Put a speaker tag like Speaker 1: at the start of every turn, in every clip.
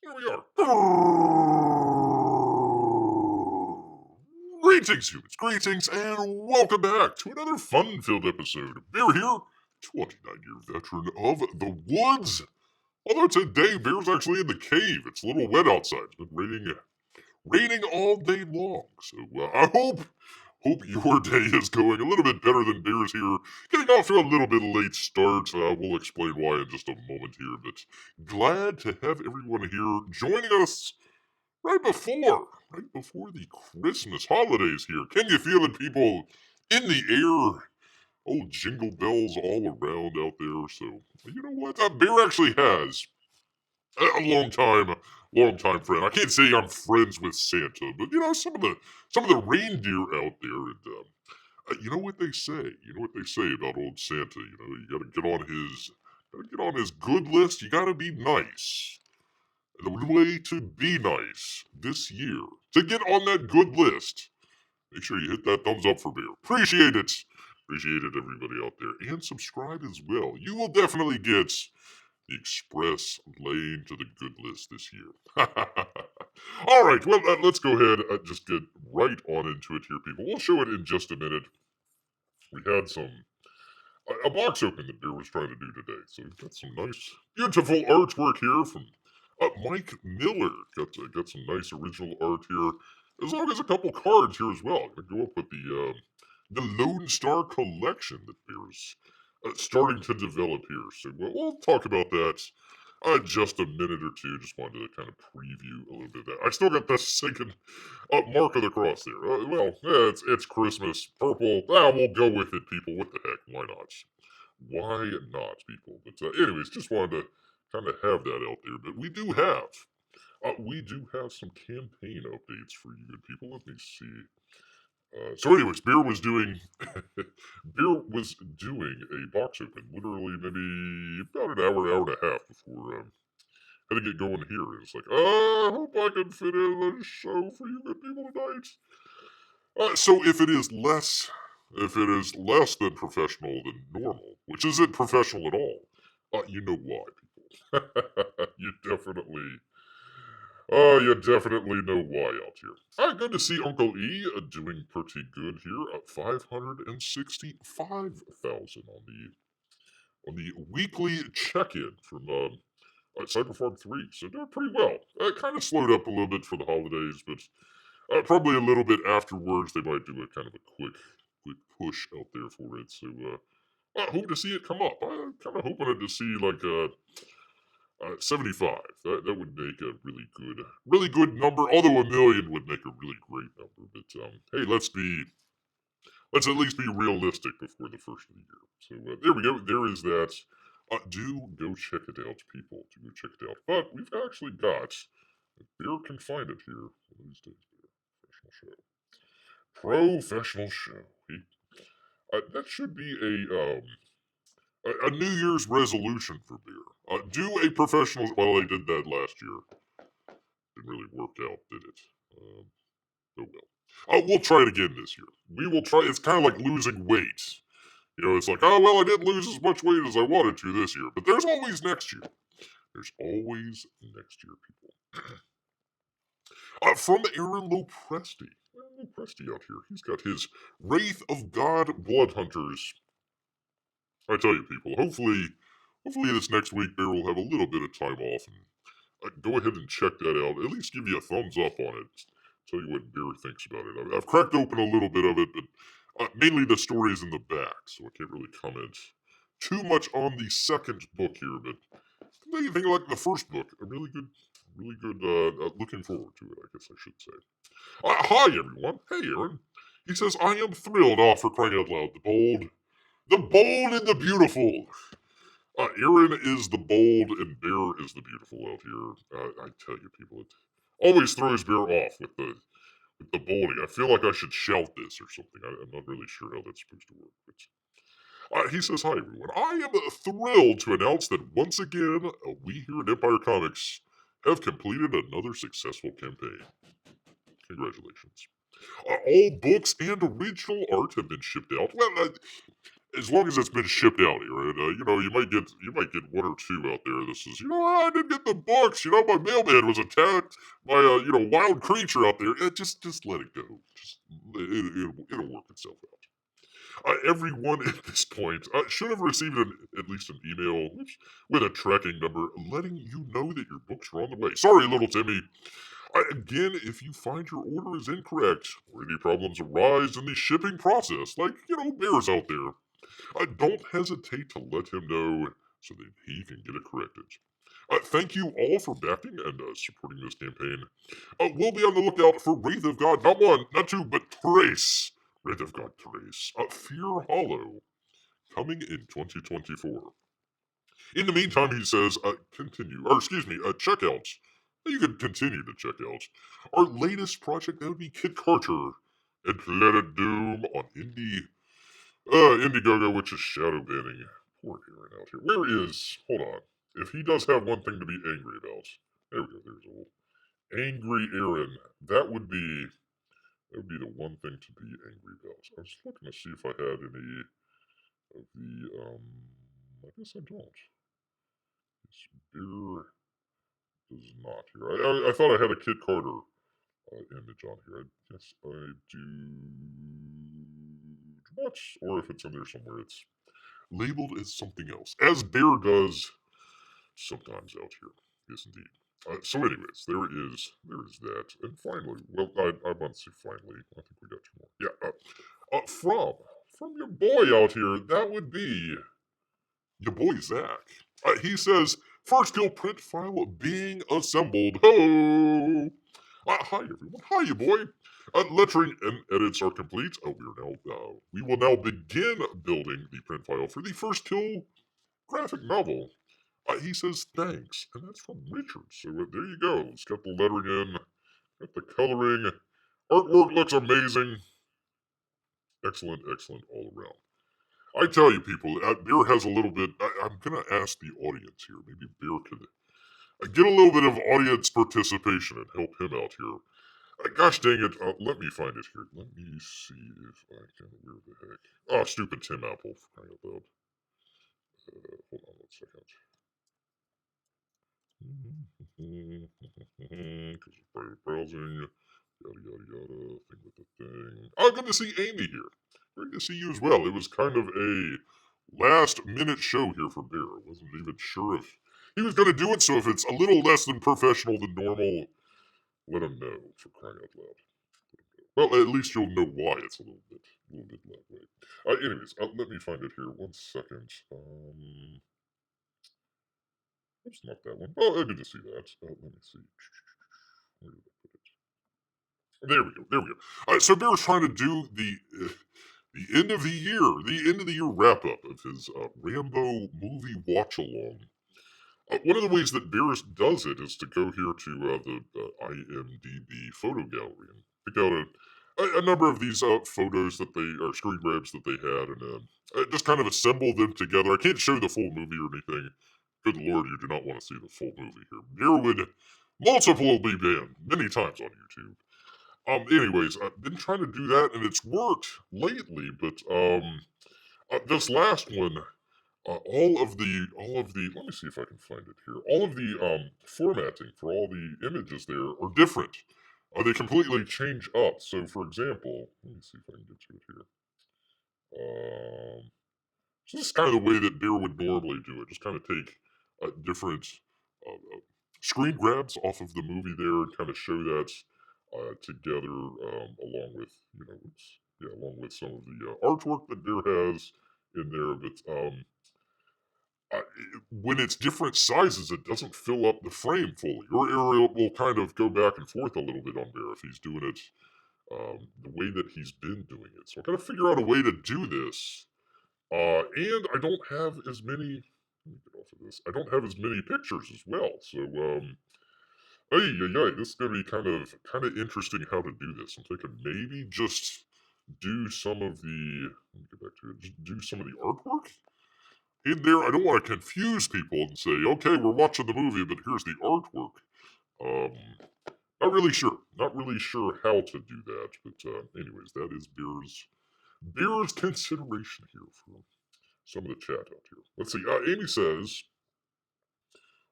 Speaker 1: Here we are. Greetings, humans. Greetings, and welcome back to another fun-filled episode. Bear here, 29-year veteran of the woods. Although today, Bear's actually in the cave. It's a little wet outside. It's been raining all day long. So I hope your day is going a little bit better than Bear's here. Getting off to a little bit late start. We'll explain why in just a moment here. But glad to have everyone here joining us right before the Christmas holidays here. Can you feel it, people? In the air. Oh, jingle bells all around out there. So, you know what? Bear actually has a long time friend. I can't say I'm friends with Santa, but you know some of the reindeer out there, and you know what they say. You know what they say about old Santa. You know, you gotta get on his good list. You gotta be nice. And the way to be nice this year, to get on that good list, make sure you hit that thumbs up for Bear. Appreciate it. Appreciate it, everybody out there. And subscribe as well. You will definitely get the express lane to the good list this year. All right, well, let's go ahead and just get right on into it here, people. We'll show it in just a minute. We had a box open that Bear was trying to do today. So we've got some nice, beautiful artwork here from Mike Miller. Got some nice original art here, as long as a couple cards here as well. I'm gonna go up with the Lonestar collection that Bear's starting to develop here. So we'll talk about that just a minute or two. Just wanted to kind of preview a little bit of that. I still got the second mark of the cross there. It's Christmas. Purple. We'll go with it, people. What the heck? Why not? Why not, people? But anyways, just wanted to kind of have that out there. But we do have some campaign updates for you good people. Let me see. So anyways, Bear was doing a box open, literally maybe about an hour and a half before had to get going here. And it's like, I hope I can fit in a show for you good people tonight. So if it is less than professional than normal, which isn't professional at all, you know why, people. You definitely know why out here. All right, good to see Uncle E doing pretty good here at 565,000 on the weekly check-in from CyberFrog 3. So doing pretty well. Kind of slowed up a little bit for the holidays, but probably a little bit afterwards they might do a kind of a quick push out there for it. So I hope to see it come up. I'm kind of hoping to see like 75. That would make a really good number. Although a million would make a really great number. But hey, let's at least be realistic before the first of the year. So there we go. There is that. Do go check it out, people. Do go check it out. But we've actually got Bear can find it here. One of these days, Bear. Professional show. That should be a New Year's resolution for Bear. Do a professional. Well, they did that last year. Didn't really work out, did it? Oh well. We'll try it again this year. We will try. It's kind of like losing weight. You know, it's like, oh well, I didn't lose as much weight as I wanted to this year. But there's always next year. There's always next year, people. From Aaron LOPRESTI. LOPRESTI out here. He's got his Wraith of God Blood Hunters. I tell you, people, hopefully this next week Bear will have a little bit of time off and go ahead and check that out. At least give you a thumbs up on it. Tell you what Bear thinks about it. I've cracked open a little bit of it, but mainly the stories in the back, so I can't really comment too much on the second book here. But anything like the first book, a really good. Looking forward to it, I guess I should say. Hi everyone. Hey Aaron. He says, I am thrilled. For crying out loud, the bold and the beautiful. Aaron is the bold and Bear is the beautiful out here. I tell you, people, it always throws Bear off with the bolding. I feel like I should shout this or something. I'm not really sure how that's supposed to work. But he says, hi everyone. I am thrilled to announce that once again, we here at Empire Comics have completed another successful campaign. Congratulations. All books and original art have been shipped out. Well, as long as it's been shipped out here, and you might get one or two out there. This is, I didn't get the books. My mailman was attacked by a wild creature out there. Just let it go. Just it'll work itself out. Everyone at this point should have received at least an email with a tracking number letting you know that your books are on the way. Sorry, little Timmy. Again, if you find your order is incorrect or any problems arise in the shipping process, like, Bear's out there, don't hesitate to let him know so that he can get it corrected. Thank you all for backing and supporting this campaign. We'll be on the lookout for Wraith of God, not one, not two, but Trace. Wraith of God Trace. Fear Hollow, coming in 2024. In the meantime, he says, checkouts. You can continue to check out our latest project. That would be Kit Carter and Planet Doom on Indiegogo, which is shadow banning. Poor Irene out here. Where is? Hold on. If he does have one thing to be angry about, there we go. There's old angry Irene. That would be the one thing to be angry about. I was looking to see if I had any of the. I guess I don't. This beer does not here. I thought I had a Kid Carter image on here. Yes, I do not. Or if it's in there somewhere, it's labeled as something else, as Bear does sometimes out here. Yes, indeed. So, anyways, there is that, and finally, well, I want to say finally. I think we got two more. Yeah. From your boy out here, that would be your boy Zach. He says, first kill print file being assembled. Ho! Hi everyone. Hi, you boy. Lettering and edits are complete. We will now begin building the print file for the first kill graphic novel. He says thanks, and that's from Richard. So there you go. It's got the lettering in, got the coloring. Artwork looks amazing. Excellent all around. I tell you, people, Bear has a little bit. I'm going to ask the audience here. Maybe Bear could get a little bit of audience participation and help him out here. Gosh dang it. Let me find it here. Let me see if I can. Where the heck? Oh, stupid Tim Apple. For crying out loud. Hold on 1 second. Because private browsing, yada yada, thing with the thing. Oh, good to see Amy here. Great to see you as well. It was kind of a last-minute show here for Bear. I wasn't even sure if he was going to do it, so if it's a little less than professional than normal, let him know, for crying out loud. Well, at least you'll know why it's a little bit that way. Anyways, let me find it here. 1 second. It's not that one. Oh, I did see that. Let me see. Where did I put it? There we go. So Bear's trying to do the end of the year wrap up of his Rambo movie watch along. One of the ways that Bear does it is to go here to the IMDb photo gallery and pick out a number of these photos that screen grabs that they had, and just kind of assemble them together. I can't show the full movie or anything. Good lord, you do not want to see the full movie here. Bear would multiple be banned many times on YouTube. Anyways, I've been trying to do that, and it's worked lately, but this last one, all of the, let me see if I can find it here. All of the formatting for all the images there are different. They completely change up. So, for example, let me see if I can get to it here. So this is kind of the way that Bear would normally do it. Just kind of take different screen grabs off of the movie there and kind of show that together along with along with some of the artwork that Bear has in there. But when it's different sizes, it doesn't fill up the frame fully, or it will kind of go back and forth a little bit on Bear if he's doing it the way that he's been doing it. So I gotta figure out a way to do this. And I don't have as many. Let me get off of this. I don't have as many pictures as well. So, this is gonna be kind of interesting how to do this. I'm thinking maybe just do some of the. Let me get back to it. Just do some of the artwork in there. I don't want to confuse people and say, okay, we're watching the movie, but here's the artwork. Not really sure. Not really sure how to do that. But anyways, that is Bear's consideration here for some of the chat out here. Let's see. Amy says,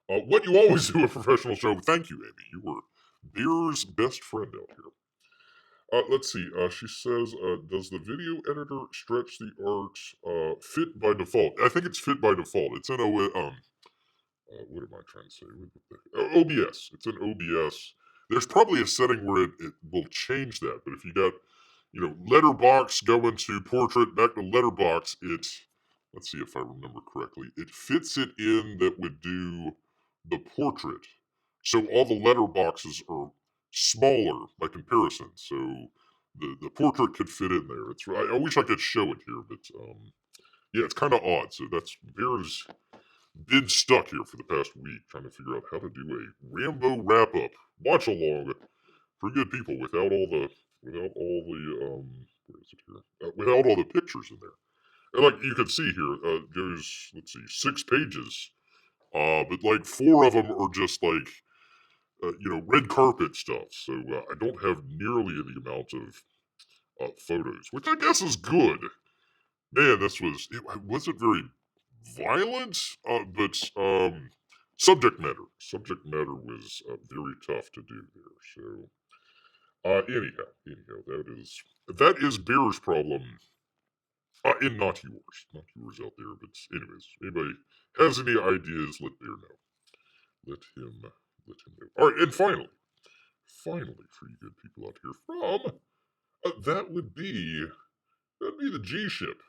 Speaker 1: what you always do a professional show. Thank you, Amy. You were Beer's best friend out here. Let's see. She says, does the video editor stretch the art fit by default? I think it's fit by default. It's in what am I trying to say? OBS. It's in OBS. There's probably a setting where it will change that. But if you got, letterbox, go into portrait, back to letterbox, let's see if I remember correctly. It fits it in that would do the portrait. So all the letterboxes are smaller by comparison. So the portrait could fit in there. I wish I could show it here, but yeah, it's kind of odd. So there's been stuck here for the past week trying to figure out how to do a Rambo wrap up watch along for good people without all the where is it here? Without all the pictures in there. And like you can see here, there's 6 pages, but like 4 of them are just like red carpet stuff. So I don't have nearly the amount of photos, which I guess is good. Man, it wasn't very violent, but subject matter was very tough to do there. So anyhow, that is Bear's problem, and not yours out there. But anyways, anybody has any ideas, let Bear know. Let him know. All right, and finally, for you good people out here, from that would be the G ship.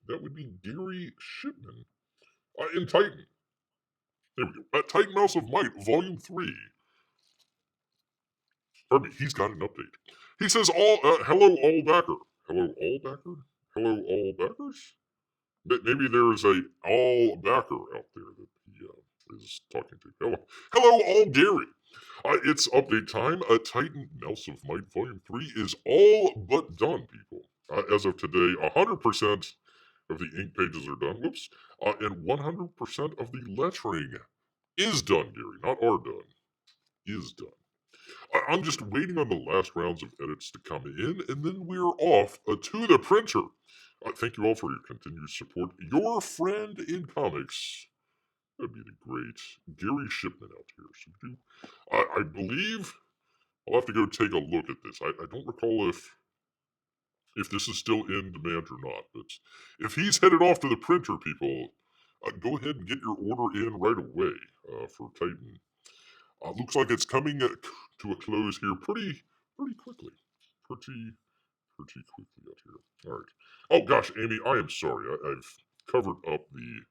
Speaker 1: That would be Gary Shipman in Titan. There we go. Titan Mouse of Might, Volume 3. Pardon me, he's got an update. He says, hello, all backer. Hello, all backer? Hello, all backers? Maybe there's a all backer out there that he is talking to. Hello, all Gary. It's update time. Titan Mouse of Might Volume 3 is all but done, people. As of today, 100% of the ink pages are done. Whoops. And 100% of the lettering is done, Gary. Not are done. Is done. I'm just waiting on the last rounds of edits to come in, and then we're off to the printer. Thank you all for your continued support. Your friend in comics. That'd be the great Gary Shipman out here. So I believe I'll have to go take a look at this. I don't recall if this is still in demand or not, but if he's headed off to the printer, people, go ahead and get your order in right away for Titan. Looks like it's coming to a close here pretty quickly. Pretty quickly out here. All right. Oh gosh, Amy, I am sorry. I've covered up the.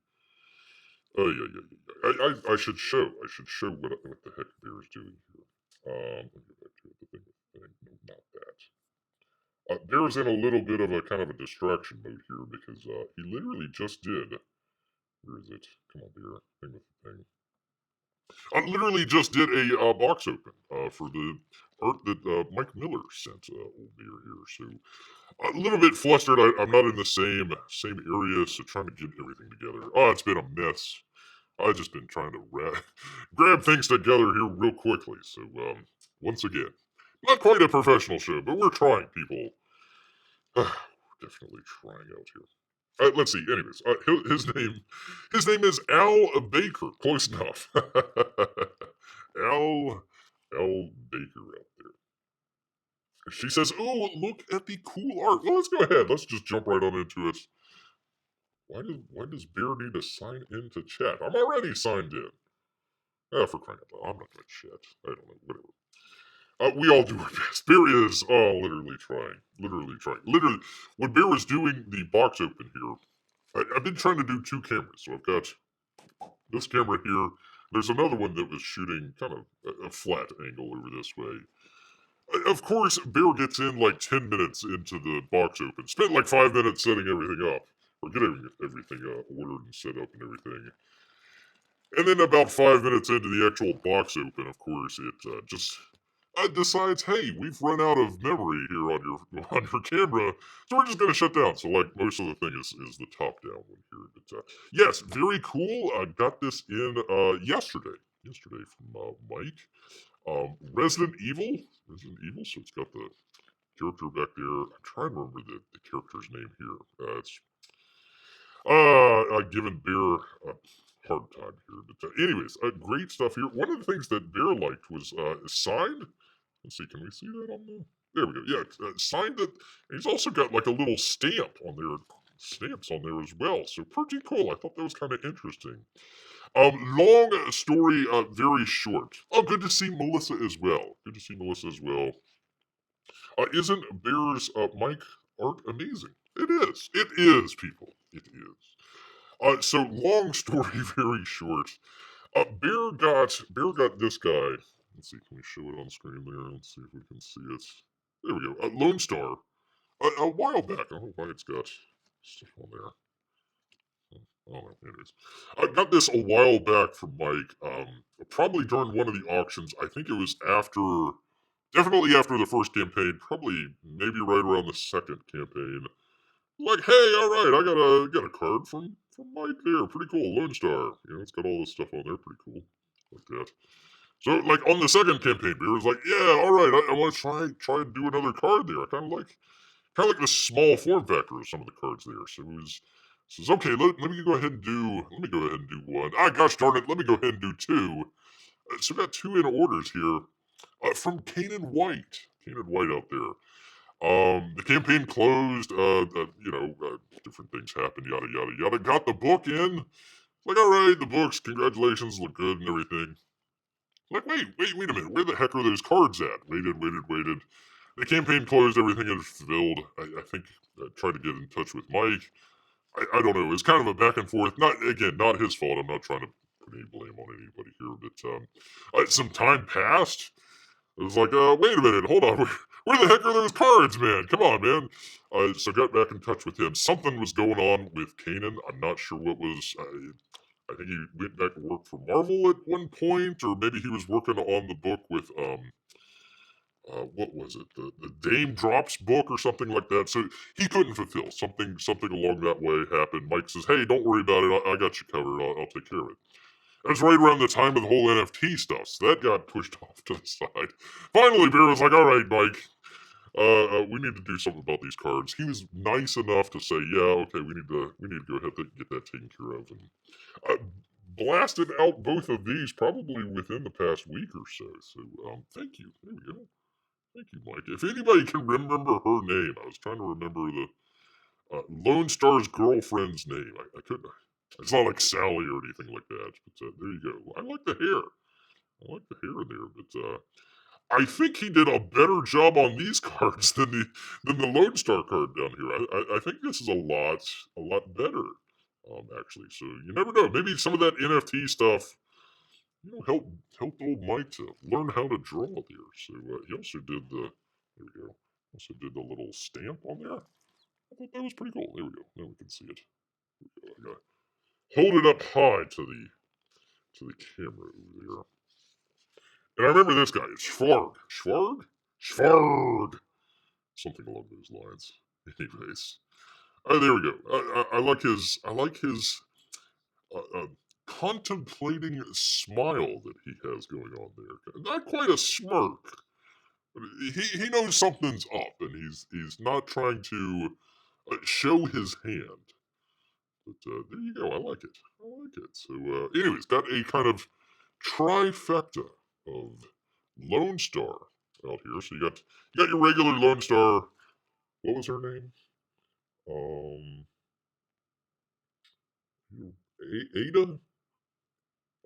Speaker 1: Yeah. I should show what the heck Bear is doing here. Let me get back to it. The thing. No, not that. Bear's in a little bit of a kind of a distraction mode here because he literally just did. Where is it? Come on, Bear. Thing with the thing. I literally just did a box open for the art that Mike Miller sent old Bear here. So a little bit flustered. I'm not in the same area, so trying to get everything together. Oh, it's been a mess. I've just been trying to grab things together here real quickly. So once again, not quite a professional show, but we're trying, people. Definitely trying out here. Let's see. Anyways, his name is Al Baker. Close enough. Al Baker out there. She says, "Oh, look at the cool art." Well, let's go ahead. Let's just jump right on into it. Why does Bear need to sign into chat? I'm already signed in. For crying out loud, I'm not going to chat. I don't know. Whatever. We all do our best. Bear is literally trying. Literally, when Bear was doing the box open here, I've been trying to do 2 cameras. So I've got this camera here. There's another one that was shooting kind of a flat angle over this way. Of course, Bear gets in like 10 minutes into the box open. Spent like 5 minutes setting everything up. Or getting everything ordered and set up and everything. And then about 5 minutes into the actual box open, of course, it just decides, hey, we've run out of memory here on your camera, so we're just going to shut down. So, like, most of the thing is the top-down one here. But, yes, very cool. I got this in yesterday from Mike. Resident Evil, so it's got the character back there. I'm trying to remember the character's name here. Giving Bear a hard time here. But anyways, great stuff here. One of the things that Bear liked was signed. Let's see, can we see that on the? There we go. Yeah, signed it. And he's also got like a little stamp on there, stamps on there as well. So pretty cool. I thought that was kind of interesting. Long story, very short. Oh, good to see Melissa as well. Good to see Melissa as well. Isn't Bear's mic art amazing? It is. It is, people. It is. So long story, very short. Bear got this guy. Let's see, can we show it on screen there? Let's see if we can see it. There we go. Lonestar. A while back. I don't know why it's got stuff on there. Oh, anyways. I got this a while back from Mike. Probably during one of the auctions. I think it was definitely after the first campaign. Probably maybe right around the second campaign. Like, hey, all right, I got a card from Mike there. Pretty cool, Lonestar. You know, it's got all this stuff on there. Pretty cool, like that. So, like on the second campaign, Beer was like, yeah, all right, I want to try and do another card there. I kind of like the small form factor of some of the cards there. So it was says, okay, let me go ahead and do one. Ah, gosh darn it, let me go ahead and do two. So we got two in orders here from Kanan White. Kanan White out there. The campaign closed. Different things happened. Yada yada yada. Got the book in. Like, all right, the books. Congratulations, look good and everything. Like, wait a minute. Where the heck are those cards at? Waited. The campaign closed. Everything is filled. I think I tried to get in touch with Mike. I don't know. It's kind of a back and forth. Not his fault. I'm not trying to put any blame on anybody here. But some time passed. It was like, wait a minute, hold on. Where the heck are those cards, man? Come on, man. So got back in touch with him. Something was going on with Kanan. I'm not sure what was. I think he went back to work for Marvel at one point, or maybe he was working on the book with what was it? The Dame Drops book or something like that. So he couldn't fulfill something along that way happened. Mike says, "Hey, don't worry about it. I got you covered. I'll take care of it." It was right around the time of the whole NFT stuff, so that got pushed off to the side. Finally, Bear was like, "All right, Mike, we need to do something about these cards." He was nice enough to say, "Yeah, okay, we need to go ahead and get that taken care of." And blasted out both of these probably within the past week or so. So, thank you. There we go. Thank you, Mike. If anybody can remember her name, I was trying to remember the Lone Star's girlfriend's name. I couldn't. It's not like Sally or anything like that. But there you go. I like the hair. I like the hair there. But I think he did a better job on these cards than the Lone Star card down here. I think this is a lot better. Actually, so you never know. Maybe some of that NFT stuff, helped old Mike to learn how to draw there. So he also did the there we go. Also did the little stamp on there. I thought that was pretty cool. There we go. Now we can see it. I gotta hold it up high to the camera over there. And I remember this guy. It's Schwarg. Something along those lines. Anyways, there we go. I like his. Contemplating smile that he has going on there. Not quite a smirk, but he knows something's up, and he's not trying to show his hand. But there you go. I like it. So, anyways, got a kind of trifecta of Lone Star out here. So you got your regular Lone Star. What was her name? Ada.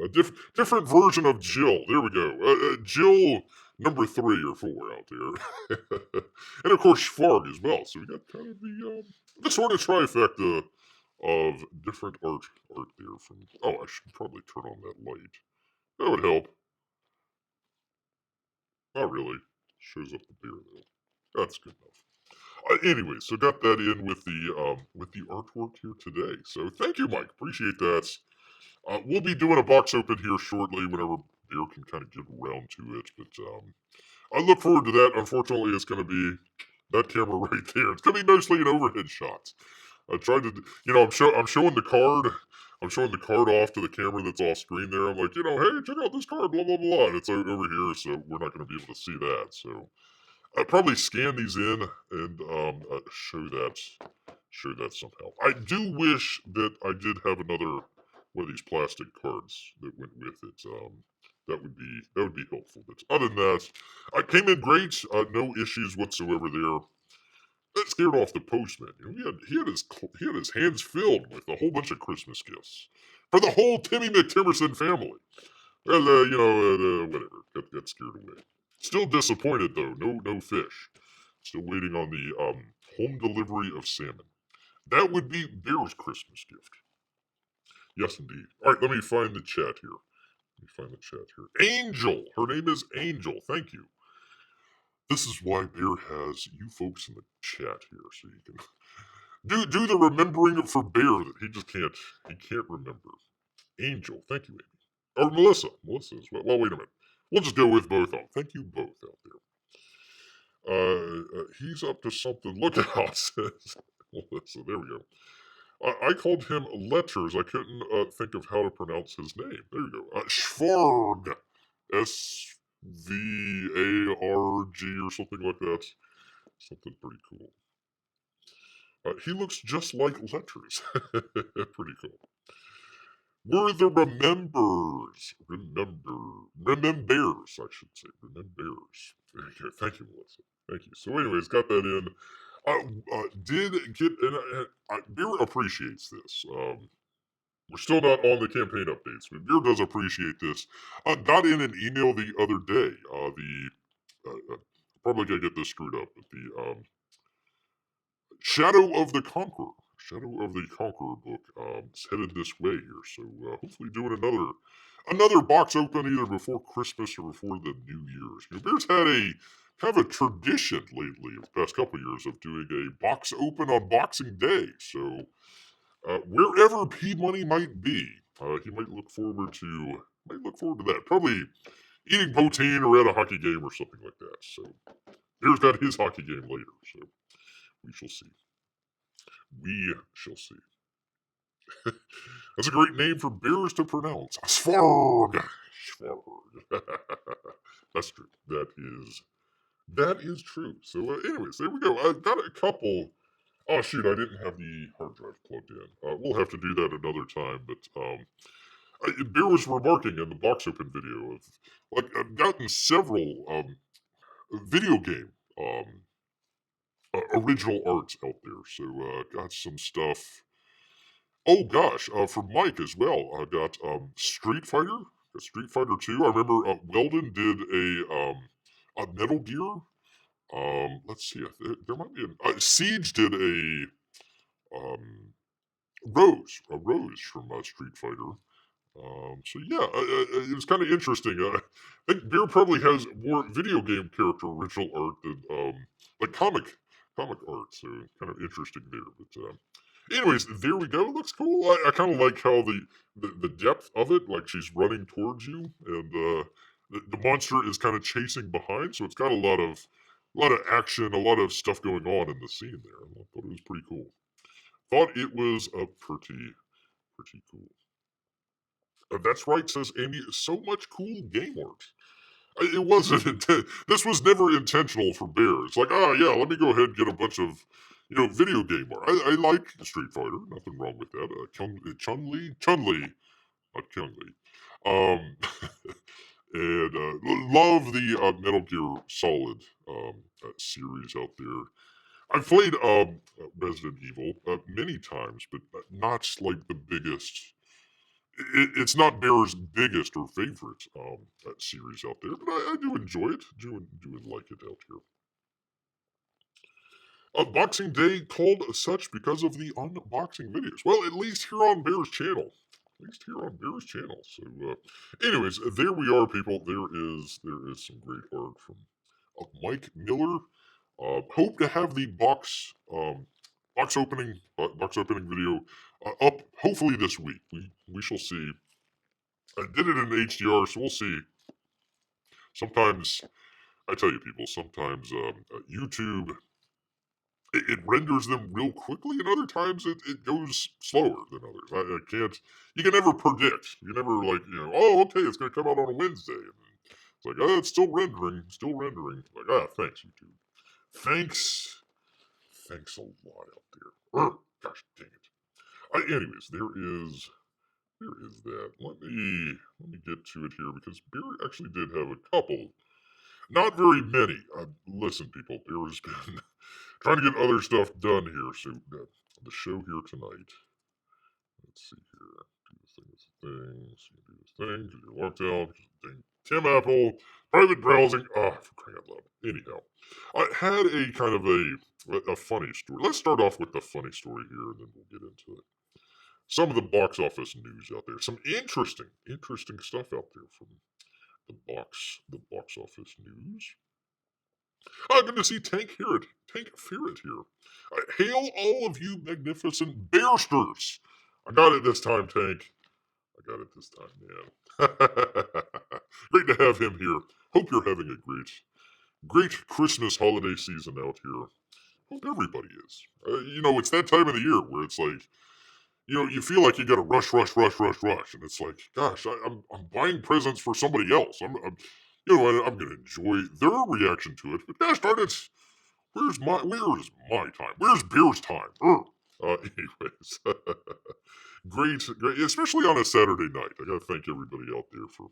Speaker 1: A different version of Jill. There we go. Jill number 3 or 4 out there, and of course Schwarg as well. So we got kind of the sort of trifecta of different art there. From I should probably turn on that light. That would help. Not really. Shows up the beer though. That's good enough. Anyway, so got that in with the artwork here today. So thank you, Mike. Appreciate that. We'll be doing a box open here shortly whenever Bear can kind of get around to it. But I look forward to that. Unfortunately, it's going to be that camera right there. It's going to be mostly an overhead shot. I tried to, I'm showing the card. I'm showing the card off to the camera that's off screen there. I'm like, hey, check out this card, blah, blah, blah. And it's over here, so we're not going to be able to see that. So I'll probably scan these in and show that share that somehow. I do wish that I did have another one of these plastic cards that went with it. That would be helpful. But other than that, I came in great. No issues whatsoever there. That scared off the postman. He had his hands filled with a whole bunch of Christmas gifts for the whole Timmy McTimerson family. Well, whatever. Got scared away. Still disappointed though. No fish. Still waiting on the home delivery of salmon. That would be Bear's Christmas gift. Yes, indeed. All right, let me find the chat here. Angel. Her name is Angel. Thank you. This is why Bear has you folks in the chat here, so you can do the remembering for Bear that he just can't. He can't remember. Angel. Thank you, Amy. Or Melissa. Melissa as well. Well, wait a minute. We'll just go with both of them. Thank you both out there. He's up to something. Look out, says Melissa. There we go. I called him Letters. I couldn't think of how to pronounce his name. There you go. Schvarg. SVARG or something like that. Something pretty cool. He looks just like Letters. Pretty cool. We're the Remembers. Remembers, I should say. Remembers. Thank you, Melissa. Thank you. So anyways, got that in. Did get, and Beer appreciates this. We're still not on the campaign updates, but Beer does appreciate this. Got in an email the other day. Probably gonna get this screwed up, but the Shadow of the Conqueror book is headed this way here. So hopefully doing another box open either before Christmas or before the New Year's. Bear's had a kind of a tradition lately, the past couple of years, of doing a box open on Boxing Day. So wherever P Money might be, he might look forward to that. Probably eating poutine or at a hockey game or something like that. So Bear's got his hockey game later. So we shall see. We shall see. That's a great name for bears to pronounce. Svarg. That's true. That is true. So, anyways, there we go. I've got a couple. Oh shoot, I didn't have the hard drive plugged in. We'll have to do that another time. But Bear was remarking in the box open video of I've gotten several video game original arts out there. So got some stuff. Oh gosh, for Mike as well, I got Street Fighter 2. I remember Weldon did a Metal Gear. Let's see, there might be Siege did a Rose from Street Fighter. So yeah, it was kind of interesting. I think Beer probably has more video game character original art than like comic art. So kind of interesting there, but. Anyways, there we go. Looks cool. I kind of like how the depth of it, like she's running towards you, and the monster is kind of chasing behind. So it's got a lot of action, a lot of stuff going on in the scene there. I thought it was pretty cool. Thought it was pretty cool. That's right, says Amy. So much cool game art. It wasn't. This was never intentional for Bear. It's like, yeah, let me go ahead and get a bunch of, video game art. I like Street Fighter. Nothing wrong with that. Chun-Li, not Chun-Li. Um, and love the Metal Gear Solid series out there. I've played Resident Evil many times, but not like the biggest. It's not Bear's biggest or favorite series out there, but I do enjoy it. Do like it out here. Boxing Day called such because of the unboxing videos. Well, at least here on Bear's channel. So, anyways, there we are, people. There is some great art from Mike Miller. Hope to have the box opening video up hopefully this week. We shall see. I did it in HDR, so we'll see. Sometimes, I tell you people, sometimes YouTube, it renders them real quickly, and other times it goes slower than others. I can't, you can never predict. You can never, okay, it's going to come out on a Wednesday. And it's like, it's still rendering. Like, thanks, YouTube. Thanks thanks a lot out there. Gosh dang it. Anyways, there is that. Let me get to it here because Bear actually did have a couple. Not very many. Listen, people, Bear's been trying to get other stuff done here. So the show here tonight. Let's see here. Do this thing, do this thing, because you're locked out. Dang. Tim Apple, private browsing. For crying out loud. Anyhow, I had a kind of a funny story. Let's start off with the funny story here, and then we'll get into it. Some of the box office news out there. Some interesting stuff out there from the box office news. Good to see Tank Ferret here. Hail all of you magnificent bearsters. I got it this time, Tank. I got it this time, man. Great to have him here. Hope you're having a great Christmas holiday season out here. Hope everybody is. It's that time of the year where it's like, you feel like you got to rush, and it's like, gosh, I'm buying presents for somebody else. I'm I'm going to enjoy their reaction to it. But gosh darn it, where's my time? Where's Beer's time? Anyways, great, especially on a Saturday night. I got to thank everybody out there for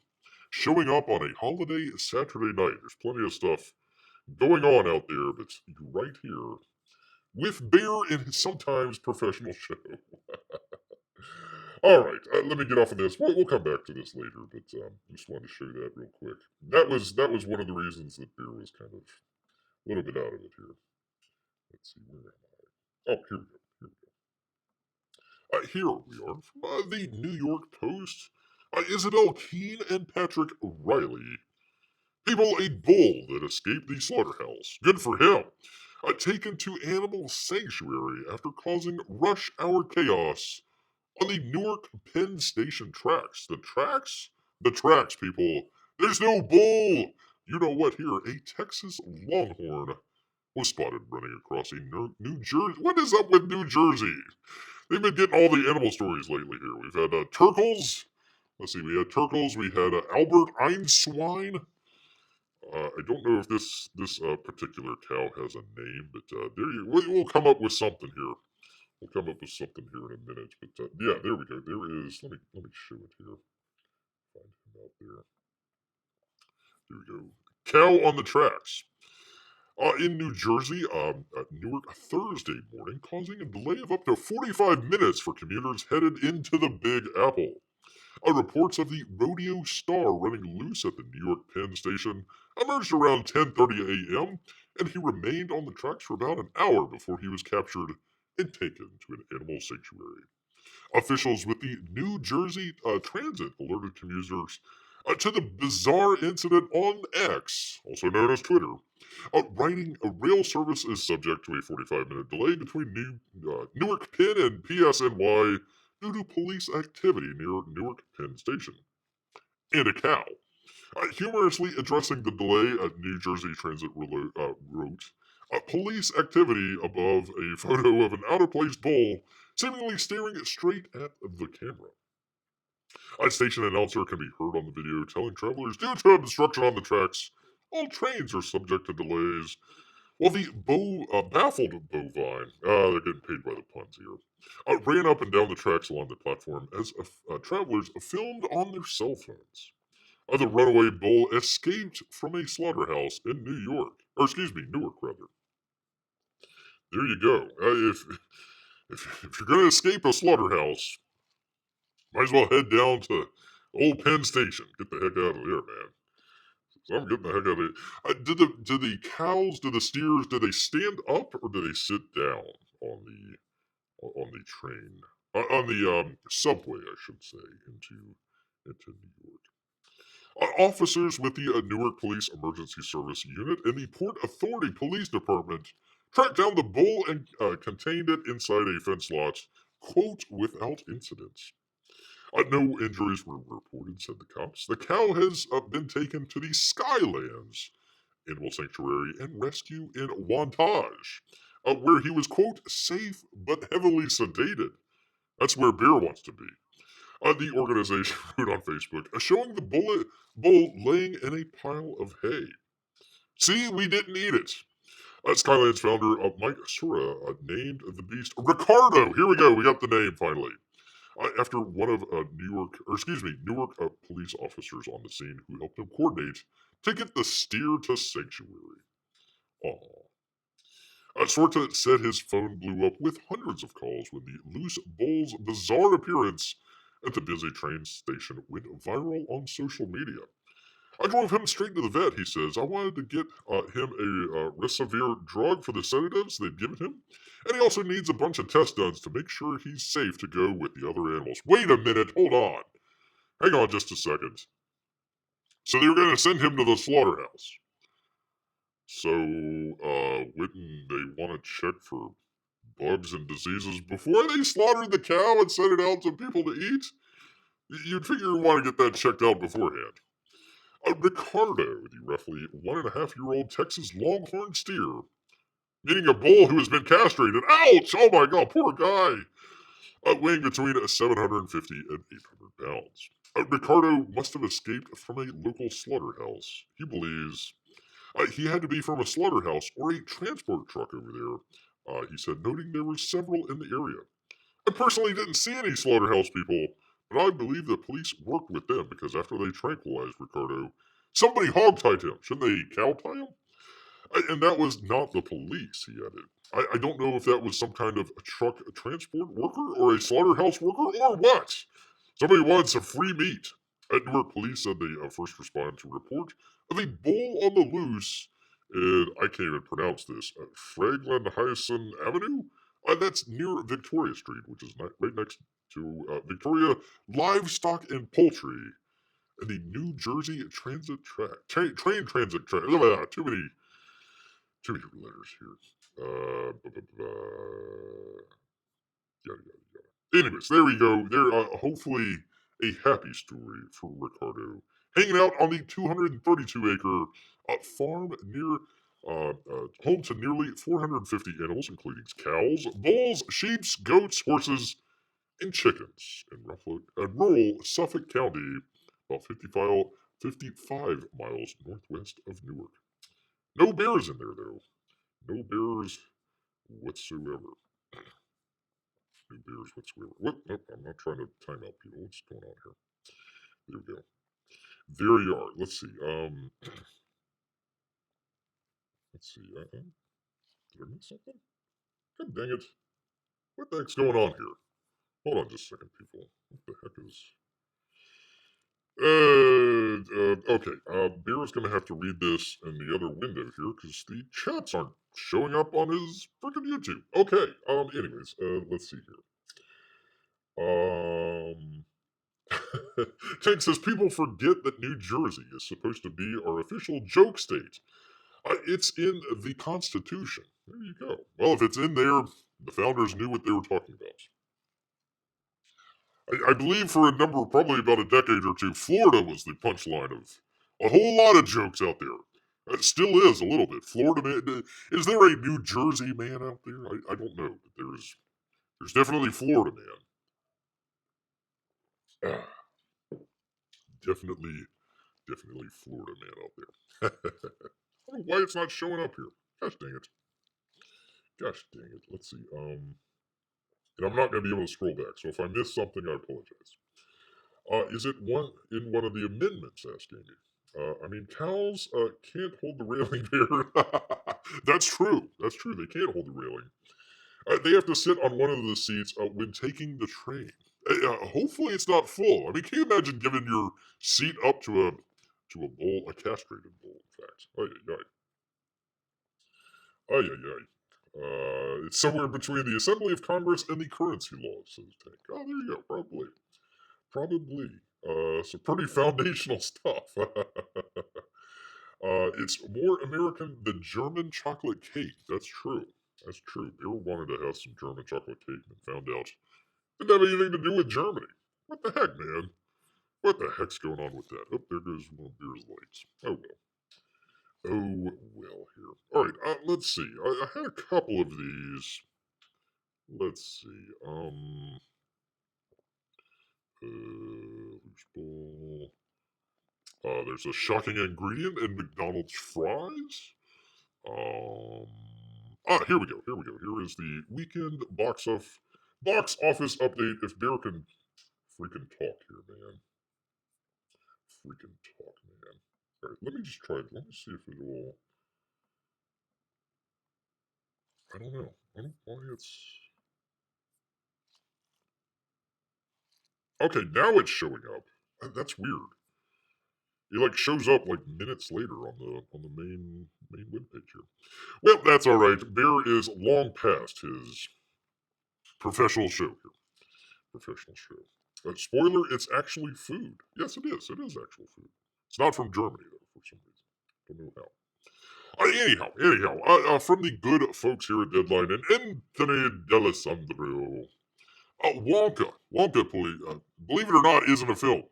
Speaker 1: showing up on a holiday Saturday night. There's plenty of stuff going on out there, but right here with Bear in his sometimes professional show. All right, let me get off of this. We'll come back to this later, but just wanted to show you that real quick. That was one of the reasons that Bear was kind of a little bit out of it here. Let's see, where am I? Oh, here we go. Here we are from the New York Post. Isabel Keene and Patrick Riley. People, a bull that escaped the slaughterhouse. Good for him. Taken to animal sanctuary after causing rush hour chaos on the Newark Penn Station tracks. The tracks? The tracks, people. There's no bull. You know what here? A Texas Longhorn was spotted running across a New Jersey. What is up with New Jersey? They've been getting all the animal stories lately here. We've had Turkles. Let's see, we had Turkles. We had Albert Einstein. I don't know if this particular cow has a name, but we'll come up with something here. We'll come up with something here in a minute. But yeah, there we go. There is. Let me show it here. Find him out there. There we go. Cow on the tracks. In New Jersey, Newark Thursday morning, causing a delay of up to 45 minutes for commuters headed into the Big Apple. Reports of the rodeo star running loose at the New York Penn Station emerged around 10:30 a.m., and he remained on the tracks for about an hour before he was captured and taken to an animal sanctuary. Officials with the New Jersey Transit alerted commuters to the bizarre incident on X, also known as Twitter. Writing a rail service is subject to a 45-minute delay between Newark Penn and PSNY due to police activity near Newark Penn Station. And a cow. Humorously addressing the delay, New Jersey Transit wrote, police activity above a photo of an out-of-place bull seemingly staring straight at the camera. A station announcer can be heard on the video telling travelers due to obstruction on the tracks, all trains are subject to delays. While the baffled bovine, they're getting paid by the puns here, ran up and down the tracks along the platform as travelers filmed on their cell phones. The runaway bull escaped from a slaughterhouse in Newark, rather. There you go. If you're going to escape a slaughterhouse, might as well head down to old Penn Station. Get the heck out of there, man. So I'm getting the heck out of there. Did the cows, did the steers, did they stand up or did they sit down on the train, on the subway, I should say, into New York? Officers with the Newark Police Emergency Service Unit and the Port Authority Police Department tracked down the bull and contained it inside a fence lot, quote, without incidents. No injuries were reported, said the cops. The cow has been taken to the Skylands Animal Sanctuary and Rescue in Wantage, where he was, quote, safe but heavily sedated. That's where Bear wants to be. The organization wrote on Facebook, showing the bull laying in a pile of hay. See, we didn't eat it. Skyland's founder, Mike Sura, named the beast Ricardo. Here we go. We got the name finally. After one of Newark police officers on the scene who helped him coordinate to get the steer to sanctuary. Aww. Sorta said his phone blew up with hundreds of calls when the loose bull's bizarre appearance at the busy train station went viral on social media. I drove him straight to the vet, he says. I wanted to get him a Resavir drug for the sedatives they'd given him, and he also needs a bunch of test done to make sure he's safe to go with the other animals. Wait a minute, hold on. Hang on just a second. So they were going to send him to the slaughterhouse. So, wouldn't they want to check for bugs and diseases before they slaughtered the cow and sent it out to people to eat? You'd figure you'd want to get that checked out beforehand. Ricardo, the roughly 1.5-year-old Texas Longhorn steer, meaning a bull who has been castrated. Ouch! Oh my god, poor guy! Weighing between 750 and 800 pounds. Ricardo must have escaped from a local slaughterhouse. He believes he had to be from a slaughterhouse or a transport truck over there, he said, noting there were several in the area. I personally didn't see any slaughterhouse people, but I believe the police worked with them because after they tranquilized Ricardo, somebody hogtied him. Shouldn't they cow-tie him? And that was not the police, he added. I don't know if that was some kind of a truck transport worker or a slaughterhouse worker or what. Somebody wanted some free meat. Newark police said they first responded to a report of a bull on the loose, and I can't even pronounce this, Fragland Avenue? That's near Victoria Street, which is right next to Victoria Livestock and Poultry and the New Jersey Transit Track. Train Transit Track. Too many letters here. Yada, yada, yada. Anyways, there we go. There, hopefully a happy story for Ricardo. Hanging out on the 232-acre farm near home to nearly 450 animals, including cows, bulls, sheep, goats, horses, and chickens in rural Suffolk County, about 55 miles northwest of Newark. No bears in there, though. No bears whatsoever. No bears whatsoever. What? Nope, I'm not trying to time out people. What's going on here? There we go. There you are. Let's see. Let's see. Did I miss something? God dang it. What the heck's going on here? Hold on just a second, people. What the heck is... okay. Bear's gonna have to read this in the other window here because the chats aren't showing up on his freaking YouTube. Okay. Anyways, let's see here. Tank says people forget that New Jersey is supposed to be our official joke state. It's in the Constitution. There you go. Well, if it's in there, the founders knew what they were talking about. I believe for a number, probably about a decade or two, Florida was the punchline of a whole lot of jokes out there. It still is a little bit. Florida man, is there a New Jersey man out there? I don't know, but there's definitely Florida man. Definitely Florida man out there. I don't know why it's not showing up here. Gosh dang it. Let's see. And I'm not going to be able to scroll back, so if I miss something, I apologize. Is it in one of the amendments, asked Amy. I mean, cows can't hold the railing there. That's true. They can't hold the railing. They have to sit on one of the seats when taking the train. Hopefully it's not full. I mean, can you imagine giving your seat up to a bull, a castrated bull, in fact? It's somewhere between the Assembly of Congress and the currency laws, says Tank. Oh, there you go, probably. Some pretty foundational stuff. It's more American than German chocolate cake. That's true. Beer wanted to have some German chocolate cake and found out it didn't have anything to do with Germany. What the heck, man? What the heck's going on with that? Oh, there goes one of Beer's lights. Oh well here. Alright, let's see. I had a couple of these. Let's see. Loose ball. There's a shocking ingredient in McDonald's fries. Here we go. Here is the weekend box office update. If Bear can freaking talk here, man. Freaking talk, man. All right, let me just try it. Let me see if it will. I don't know. I don't know why it's. Okay, now it's showing up. That's weird. It like shows up like minutes later on the main webpage here. Well, that's all right. Bear is long past his professional show here. Professional show. Spoiler: it's actually food. Yes, it is. It is actual food. It's not from Germany though, for some reason. Don't know how. Anyhow, from the good folks here at Deadline and Anthony D'Alessandro, Wonka, believe it or not, isn't a film.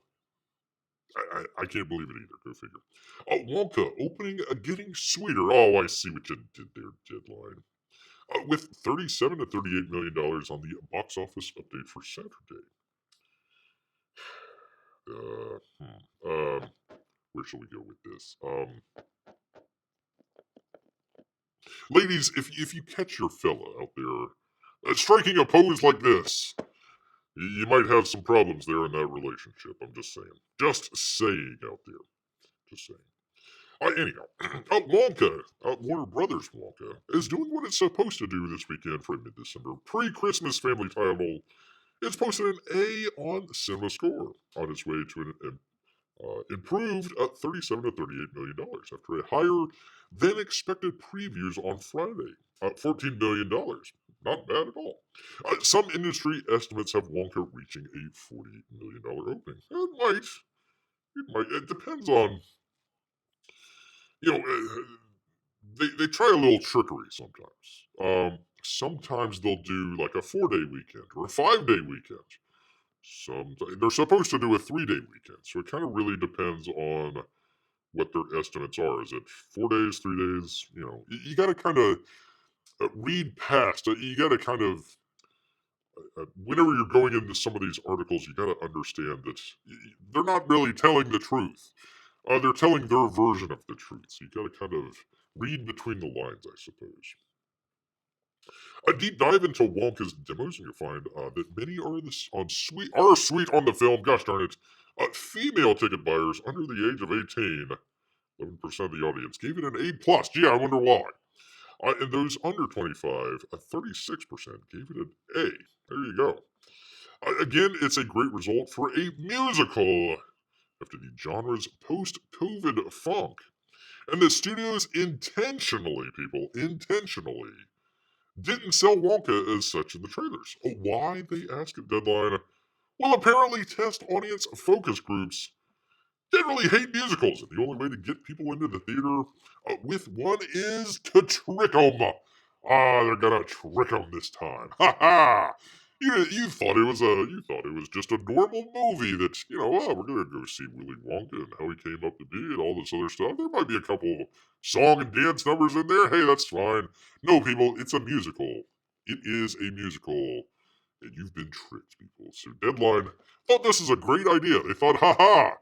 Speaker 1: I can't believe it either. Go figure. Wonka opening, getting sweeter. Oh, I see what you did there, Deadline. With $37 to $38 million on the box office update for Saturday. Where shall we go with this? Ladies, if you catch your fella out there striking a pose like this, you might have some problems there in that relationship. I'm just saying. Just saying out there. Just saying. Anyhow, Wonka, Warner Brothers Wonka, is doing what it's supposed to do this weekend for a mid-December pre-Christmas family title. It's posted an A on Cinema Score on its way to an improved $37 to $38 million after a higher than expected previews on Friday. $14 million. Not bad at all. Some industry estimates have Wonka reaching a $40 million opening. It might. It depends on, they try a little trickery sometimes. Sometimes they'll do like a 4-day weekend or a 5-day weekend. They're supposed to do a 3-day weekend, so it kind of really depends on what their estimates are. Is it 4 days, 3 days? You got to kind of read past. You got to kind of whenever you're going into some of these articles, you got to understand that they're not really telling the truth. They're telling their version of the truth. So you got to kind of read between the lines, I suppose. A deep dive into Wonka's demos, and you'll find that many are sweet on the film. Gosh darn it! Female ticket buyers under the age of 18, 11% of the audience gave it an A plus. Gee, I wonder why. And those under 25, 36% gave it an A. There you go. Again, it's a great result for a musical after the genre's post-COVID funk. And the studios intentionally didn't sell Wonka as such in the trailers. Why, they ask at Deadline. Well, apparently test audience focus groups generally hate musicals, and the only way to get people into the theater with one is to trick them. They're gonna trick them this time. Ha ha! You thought it was just a normal movie that we're gonna go see Willy Wonka and how he came up to be and all this other stuff. There might be a couple of song and dance numbers in there. Hey, that's fine. No, people, it's a musical. It is a musical, and you've been tricked, people. So Deadline thought this is a great idea. They thought, ha ha!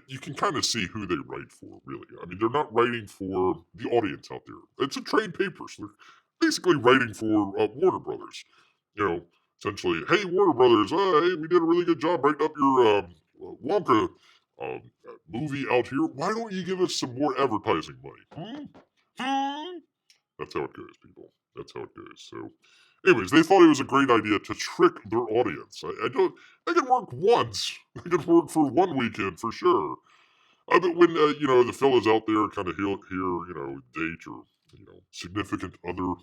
Speaker 1: You can kind of see who they write for, really. I mean, they're not writing for the audience out there. It's a trade paper, so they're basically writing for Warner Brothers. Essentially, hey, Warner Brothers, hey, we did a really good job writing up your Wonka movie out here. Why don't you give us some more advertising money? That's how it goes, people. That's how it goes. So, anyways, they thought it was a great idea to trick their audience. I can work once. I can work for one weekend for sure. But when the fellas out there kind of hear date or significant other,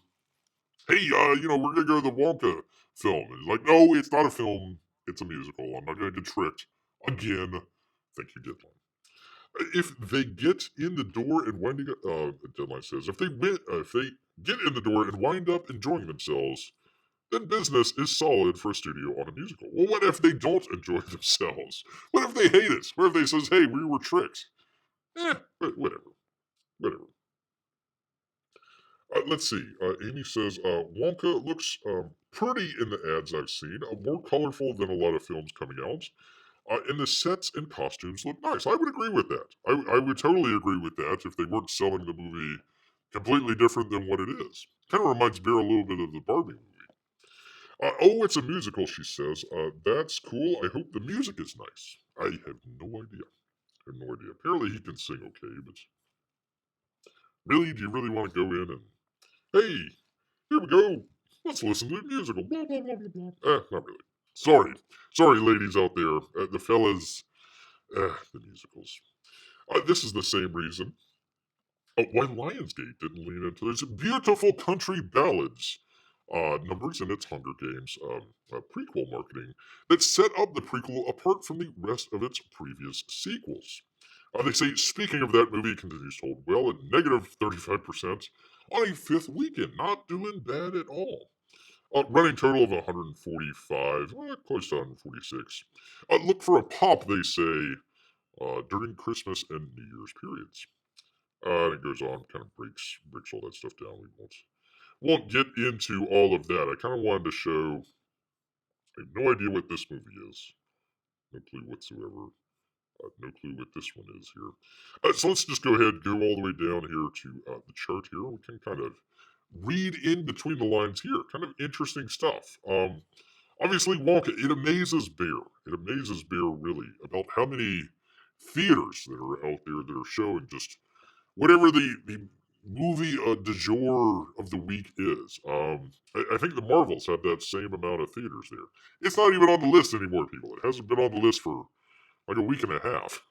Speaker 1: hey, we're gonna go to the Wonka film. And it's like, no, it's not a film. It's a musical. I'm not gonna get tricked again. Thank you, Deadline. If they get in the door and winding up, Deadline says, if they get in the door and wind up enjoying themselves, then business is solid for a studio on a musical. Well, what if they don't enjoy themselves? What if they hate it? What if they says, hey, we were tricked? Whatever. Let's see. Amy says, Wonka looks pretty in the ads I've seen, more colorful than a lot of films coming out. And the sets and costumes look nice. I would agree with that. I would totally agree with that if they weren't selling the movie completely different than what it is. Kind of reminds Bear a little bit of the Barbie movie. Oh, it's a musical, she says. That's cool. I hope the music is nice. I have no idea. I have no idea. Apparently he can sing okay, but really, do you really want to go in and, hey, here we go. Let's listen to the musical. Blah, blah, blah, blah, blah. Not really. Sorry. Sorry, ladies out there. The fellas, the musicals. This is the same reason why Lionsgate didn't lean into those beautiful country ballads numbers in its Hunger Games prequel marketing that set up the prequel apart from the rest of its previous sequels. They say, speaking of that movie, continues to hold well at negative 35% on a fifth weekend. Not doing bad at all. Running total of 145, close to 146. Look for a pop, they say, during Christmas and New Year's periods. And it goes on, kind of breaks all that stuff down. We won't get into all of that. I kind of wanted to show. I have no idea what this movie is. No clue whatsoever. No clue what this one is here. So let's just go ahead and go all the way down here to the chart here. We can kind of read in between the lines here. Kind of interesting stuff. Obviously, Wonka, it amazes Bear. It amazes Bear, really, about how many theaters that are out there that are showing just whatever the movie du jour of the week is. I think the Marvels have that same amount of theaters there. It's not even on the list anymore, people. It hasn't been on the list for like a week and a half.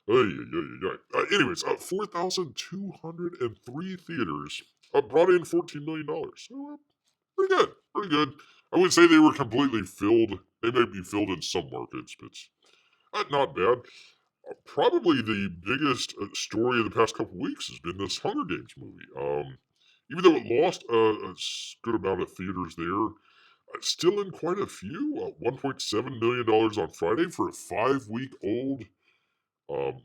Speaker 1: Anyways, 4,203 theaters brought in $14 million. So, pretty good. Pretty good. I wouldn't say they were completely filled. They may be filled in some markets, but not bad. Probably the biggest story of the past couple weeks has been this Hunger Games movie. Even though it lost a good amount of theaters there, still in quite a few. $1.7 million on Friday for a 5-week-old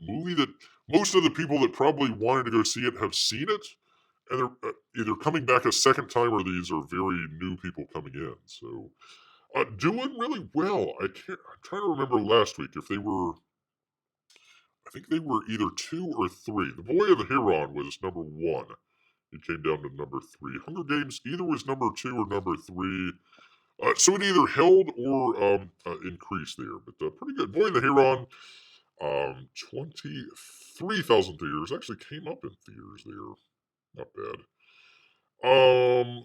Speaker 1: movie that most of the people that probably wanted to go see it have seen it, and they're either coming back a second time or these are very new people coming in. So, doing really well. I'm trying to remember last week if they were. I think they were either 2 or 3. The Boy of the Heron was number 1. It came down to number 3. Hunger Games either was number 2 or number 3. So it either held or increased there. But pretty good. Boy of the Heron, 23,000 theaters. Actually came up in theaters there. Not bad.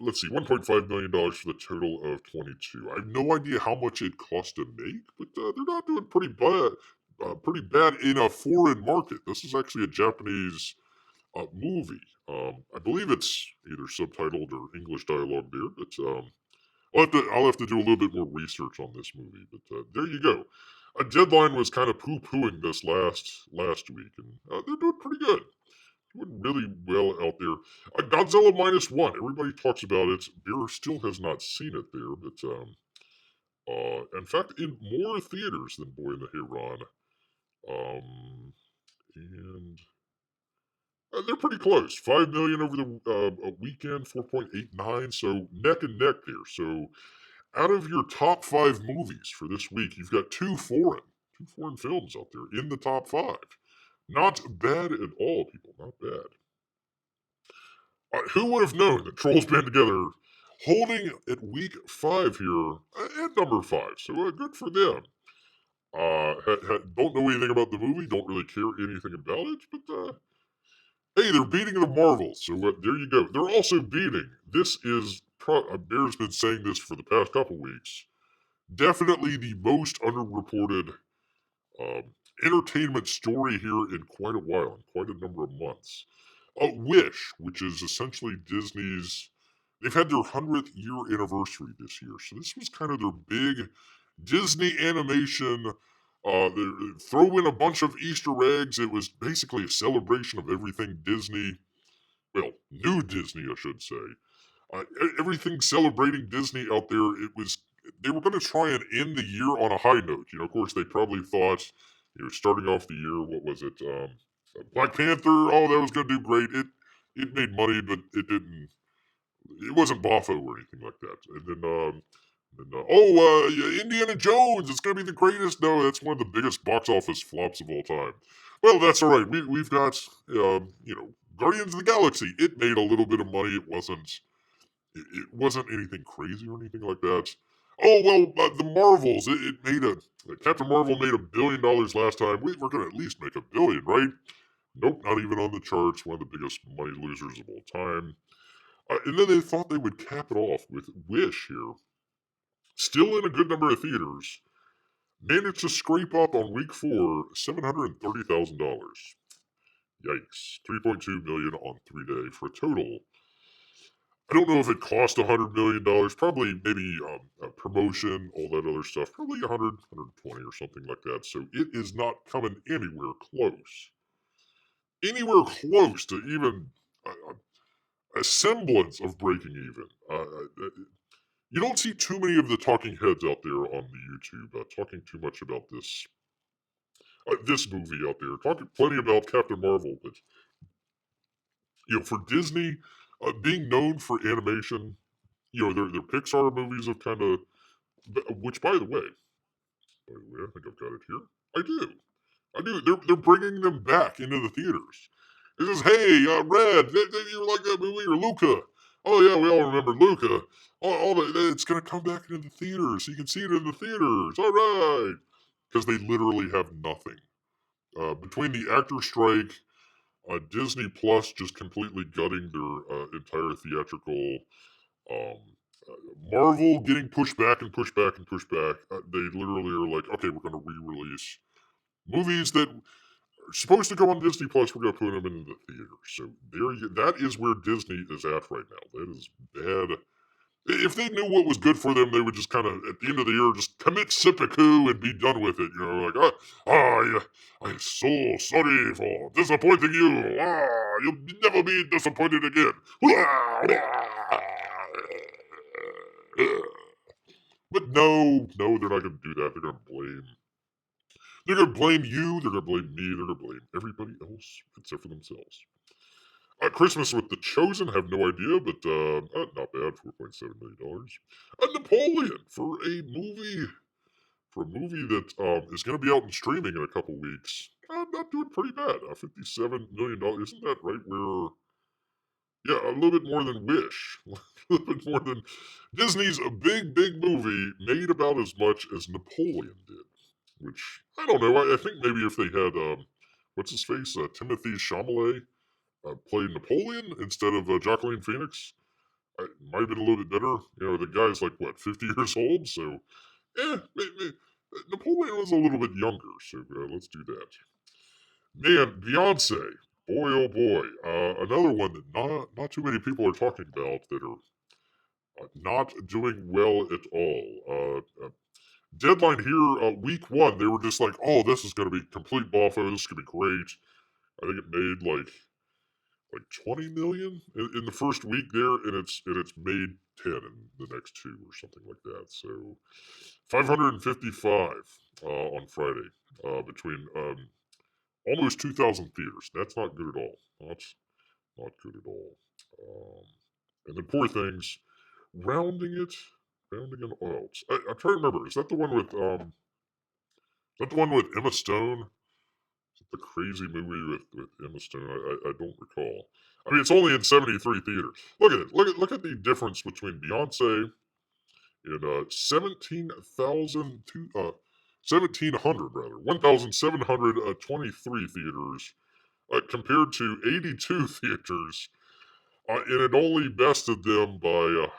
Speaker 1: Let's see, $1.5 million for the total of 22. I have no idea how much it cost to make, but they're not doing pretty bad. Pretty bad in a foreign market. This is actually a Japanese movie. I believe it's either subtitled or English dialogue there, but I'll have to do a little bit more research on this movie. But there you go. A Deadline was kind of poo-pooing this last week, and they're doing pretty good. Doing really well out there. Godzilla -1. Everybody talks about it. Bear still has not seen it there, but in fact, in more theaters than Boy in the Heron. And they're pretty close. 5 million over the weekend, 4.89. So neck and neck there. So out of your top 5 movies for this week, you've got two foreign films out there in the top 5. Not bad at all, people. Not bad. Who would have known that Trolls Band Together holding at week 5 here at number 5? So good for them. Don't know anything about the movie, don't really care anything about it, but hey, they're beating the Marvels, so there you go. They're also beating. This is Bear's been saying this for the past couple weeks. Definitely the most underreported um, entertainment story here in quite a while, in quite a number of months. Wish, which is essentially Disney's. They've had their 100th year anniversary this year, so this was kind of their big Disney animation. They throw in a bunch of Easter eggs. It was basically a celebration of everything Disney. Well, new Disney, I should say. Everything celebrating Disney out there. It was. They were going to try and end the year on a high note. Of course, they probably thought, starting off the year, what was it? Black Panther. Oh, that was going to do great. It made money, but it didn't. It wasn't Boffo or anything like that. And then, Indiana Jones, it's going to be the greatest. No, that's one of the biggest box office flops of all time. Well, that's all right. We've got, Guardians of the Galaxy, it made a little bit of money. It wasn't anything crazy or anything like that. Oh well, the Marvels. It made Captain Marvel made $1 billion last time. We're gonna at least make $1 billion, right? Nope, not even on the charts. One of the biggest money losers of all time. And then they thought they would cap it off with Wish here. Still in a good number of theaters. Managed to scrape up on week 4 $730,000. Yikes! 3.2 million on 3 days for a total. I don't know if it cost $100 million. Probably, maybe promotion, all that other stuff. Probably 100, 120 or something like that. So it is not coming anywhere close to even a semblance of breaking even. You don't see too many of the talking heads out there on the YouTube talking too much about this movie out there. Talking plenty about Captain Marvel, but for Disney, being known for animation, their Pixar movies have kind of, which by the way, I think I've got it here. I do. They're bringing them back into the theaters. It says, "Hey, Red, you like that movie or Luca? Oh yeah, we all remember Luca. It's gonna come back into the theaters, so you can see it in the theaters. All right." Because they literally have nothing. Between the actor strike, Disney Plus just completely gutting their entire theatrical, um, Marvel getting pushed back and pushed back and pushed back. They literally are like, okay, we're going to re-release movies that are supposed to go on Disney Plus. We're going to put them into the theater. So that is where Disney is at right now. That is bad. If they knew what was good for them, they would just kind of, at the end of the year, just commit seppuku and be done with it. Like, I'm so sorry for disappointing you. You'll never be disappointed again. But no, they're not going to do that. They're going to blame. They're going to blame you. They're going to blame me. They're going to blame everybody else except for themselves. Christmas with the Chosen, have no idea, but not bad. $4.7 million. Napoleon for a movie that is going to be out and streaming in a couple weeks. Not doing pretty bad. $57 million. Isn't that right where? Yeah, a little bit more than Wish. A little bit more than Disney's a big movie made about as much as Napoleon did. Which I don't know. I think maybe if they had what's his face, Timothy Chalamet played Napoleon instead of Joaquin Phoenix, it might have been a little bit better. The guy's like, what, 50 years old? So, maybe, Napoleon was a little bit younger, so let's do that. Man, Beyonce, boy, oh boy. Another one that not too many people are talking about that are not doing well at all. Deadline here, week 1, they were just like, oh, this is going to be complete buffo, this is going to be great. I think it made like 20 million in the first week there, and it's made 10 in the next 2 or something like that. So 555 on Friday between almost 2,000 theaters. That's not good at all. That's not good at all. And then Poor Things, rounding it out. I'm trying to remember. Is that the one with Emma Stone? The crazy movie with Emma Stone. I don't recall. I mean, it's only in 73 theaters. Look at it. Look at the difference between Beyonce in 1,700 rather, 1,723 theaters compared to 82 theaters, and it only bested them by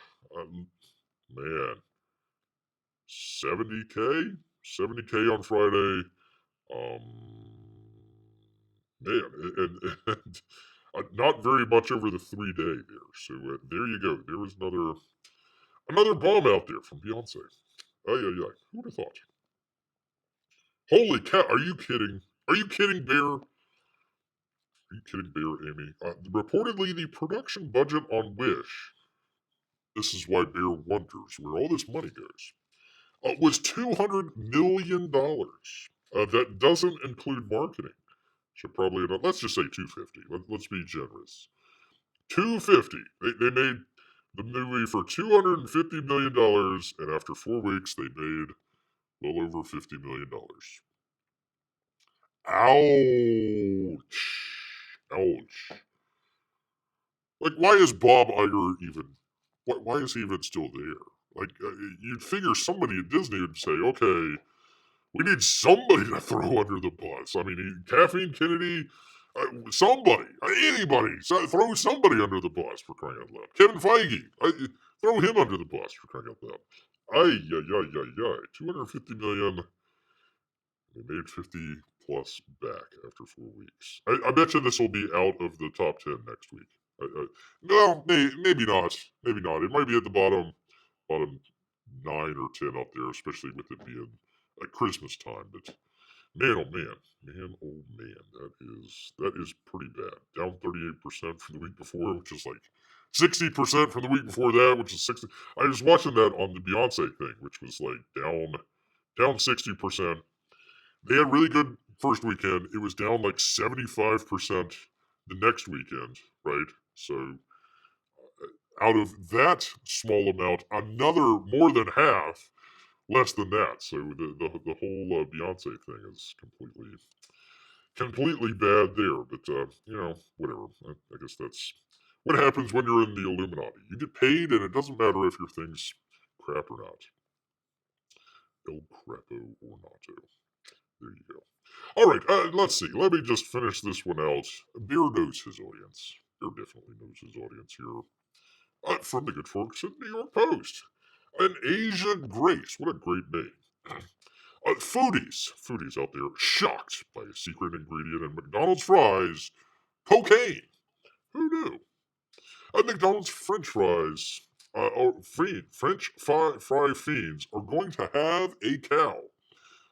Speaker 1: man 70K on Friday. Man, and not very much over the 3 day there. So there you go. There was another bomb out there from Beyonce. Ay. Who would have thought? Holy cow! Are you kidding? Are you kidding, Bear? Are you kidding, Bear, Amy? Reportedly, the production budget on Wish. This is why Bear wonders where all this money goes. Was $200 million. That doesn't include marketing. So probably about, let's just say 250. Let's be generous. 250. They made the movie for $250 million, and after 4 weeks, they made well over $50 million. Ouch. Ouch. Like, why is Bob Iger even? Why is he even still there? Like, you'd figure somebody at Disney would say, okay, we need somebody to throw under the bus. I mean, Caffeine Kennedy, somebody, anybody, throw somebody under the bus for crying out loud. Kevin Feige, throw him under the bus for crying out loud. Ay, ay, ay, ay, ay. 250 million. They made 50 plus back after 4 weeks. I bet you this will be out of the top 10 next week. No, maybe not. Maybe not. It might be at the bottom 9 or 10 up there, especially with it being like Christmas time. But man, oh man, that is pretty bad. Down 38% from the week before, which is like 60% from the week before that, which is 60. I was watching that on the Beyonce thing, which was like down 60%. They had really good first weekend. It was down like 75% the next weekend, right? So out of that small amount, another more than half less than that. So the whole Beyonce thing is completely bad there. But whatever. I guess that's what happens when you're in the Illuminati. You get paid, and it doesn't matter if your thing's crap or not. El crapo or nato. There you go. All right, let's see. Let me just finish this one out. Beer knows his audience. Beer definitely knows his audience here. From the good folks at New York Post. An Asian Grace. What a great name. Foodies out there shocked by a secret ingredient in McDonald's fries, cocaine. Who knew? McDonald's French fries, French fry fiends are going to have a cow.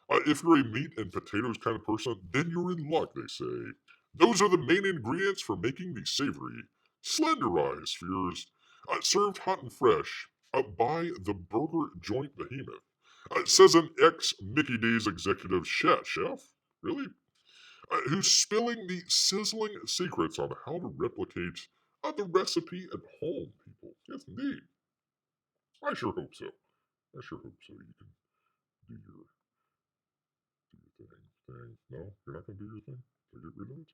Speaker 1: If you're a meat and potatoes kind of person, then you're in luck, they say. Those are the main ingredients for making the savory, slenderized spheres, served hot and fresh by the burger joint behemoth. Says an ex-Mickey D's executive chef. Really? Who's spilling the sizzling secrets on how to replicate the recipe at home, people. Yes, indeed. I sure hope so. I sure hope so. You can do your thing. No, you're not going to do your thing? Did I get rid of it?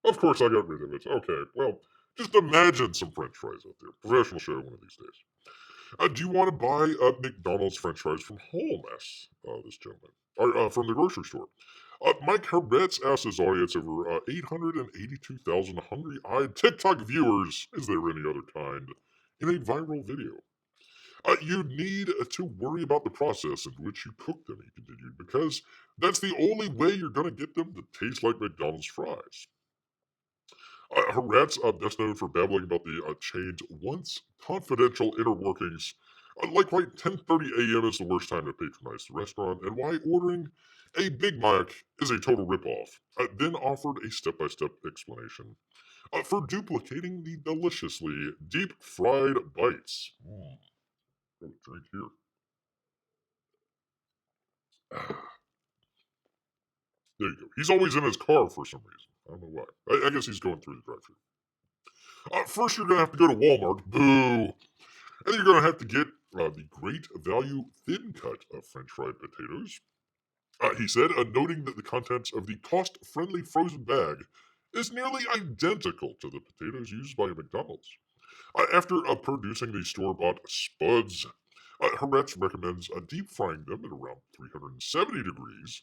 Speaker 1: Of course I got rid of it. Okay, well, just imagine some french fries out there. Professional show one of these days. Do you want to buy McDonald's french fries from home, asks this gentleman. Or from the grocery store. Mike Herbetz asked his audience over 882,000 hungry-eyed TikTok viewers, is there any other kind, in a viral video. You need to worry about the process in which you cook them, he continued, because that's the only way you're going to get them to taste like McDonald's fries. Harat's best known for babbling about the chain's once confidential inner workings, like why 10:30 a.m. is the worst time to patronize the restaurant, and why ordering a Big Mac is a total ripoff. Then offered a step-by-step explanation for duplicating the deliciously deep-fried bites. Got a drink here. There you go. He's always in his car for some reason. I don't know why. I guess he's going through the drive-thru. First, you're going to have to go to Walmart. Boo! And you're going to have to get the great value thin cut of French fried potatoes. He said, noting that the contents of the cost-friendly frozen bag is nearly identical to the potatoes used by McDonald's. After producing the store-bought spuds, Haretz recommends deep frying them at around 370 degrees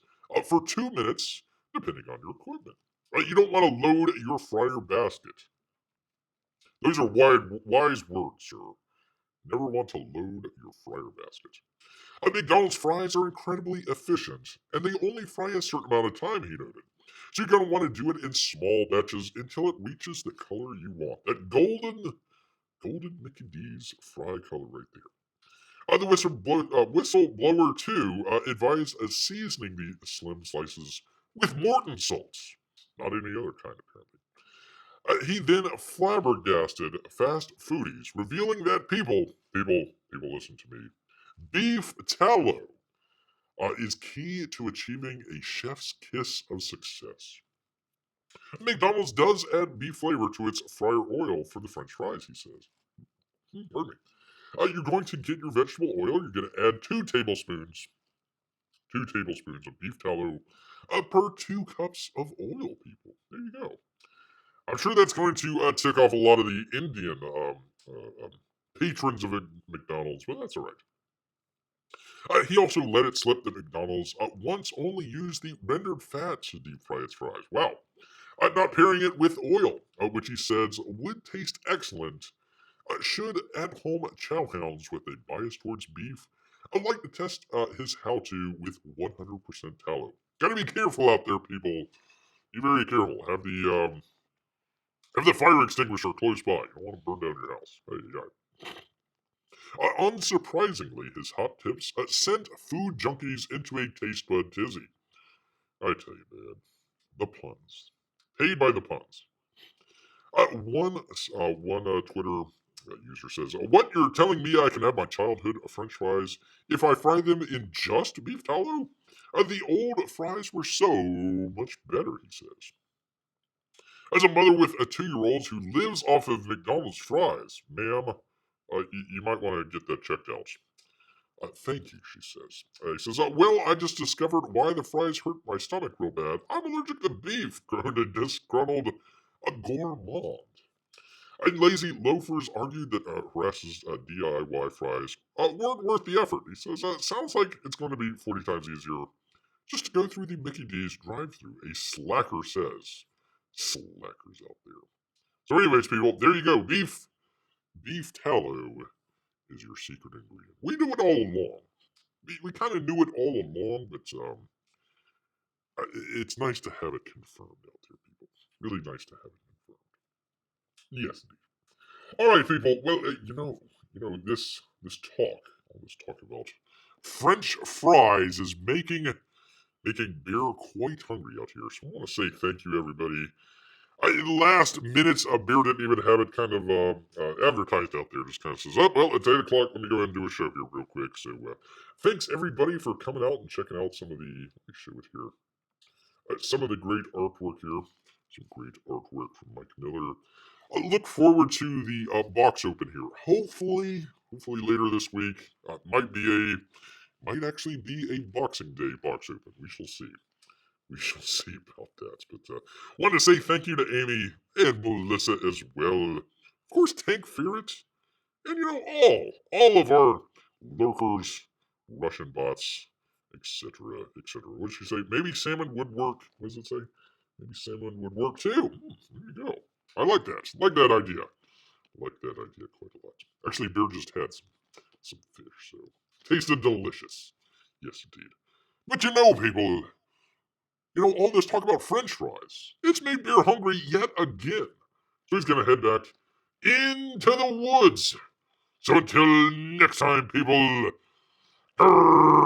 Speaker 1: for 2 minutes, depending on your equipment. You don't want to load your fryer basket. Those are wise words, sir. Never want to load your fryer basket. McDonald's fries are incredibly efficient, and they only fry a certain amount of time, he noted. So you're going to want to do it in small batches until it reaches the color you want. That golden Mickey D's fry color right there. The whistleblower, too, advised seasoning the slim slices with Morton salts. Not any other kind, apparently. He then flabbergasted fast foodies, revealing that people listen to me, beef tallow is key to achieving a chef's kiss of success. McDonald's does add beef flavor to its fryer oil for the French fries, he says. Pardon me. You're going to get your vegetable oil. You're going to add 2 tablespoons of beef tallow per 2 cups of oil, people. There you go. I'm sure that's going to tick off a lot of the Indian patrons of McDonald's, but that's all right. He also let it slip that McDonald's once only used the rendered fat to deep fry its fries. Wow. Not pairing it with oil, which he says would taste excellent, should at-home chowhounds with a bias towards beef like to test his how-to with 100% tallow. Gotta be careful out there, people. Be very careful. Have the fire extinguisher close by. You don't want to burn down your house. Unsurprisingly, his hot tips sent food junkies into a taste bud tizzy. I tell you, man, the puns. Paid by the puns. One Twitter user says, "What, you're telling me I can have my childhood French fries if I fry them in just beef tallow? The old fries were so much better," he says. As a mother with a 2-year-old who lives off of McDonald's fries, ma'am, you might want to get that checked out. Thank you, she says. He says, well, I just discovered why the fries hurt my stomach real bad. I'm allergic to beef, groaned a disgruntled gourmand. And lazy loafers argued that Harass's DIY fries weren't worth the effort. He says, sounds like it's going to be 40 times easier just to go through the Mickey D's drive-thru, a slacker says. Slackers out there. So anyways, people, there you go. Beef tallow is your secret ingredient. We knew it all along. We kind of knew it all along, but it's nice to have it confirmed out there, people. Really nice to have it confirmed. Yes, indeed. All right, people. Well, this all this talk about French fries is making Bear quite hungry out here. So I want to say thank you, everybody. Last minutes, Bear didn't even have it kind of advertised out there. Just kind of says, oh, well, it's 8 o'clock. Let me go ahead and do a show here real quick. So thanks, everybody, for coming out and checking out some of the, let me show it here, some of the great artwork here. Some great artwork from Mike Miller. I look forward to the box open here. Hopefully later this week. Might actually be a Boxing Day box open. We shall see. We shall see about that. But wanted to say thank you to Amy and Melissa as well. Of course, Tank Ferret, and all of our lurkers, Russian bots, etc., etc. What did she say? Maybe salmon would work. What does it say? Maybe salmon would work too. There you go. I like that. Like that idea. Like that idea quite a lot. Actually, Bear just had some fish, so tasted delicious. Yes, indeed. But people, all this talk about French fries. It's made Bear hungry yet again. So he's gonna head back into the woods. So until next time, people, grrrreat.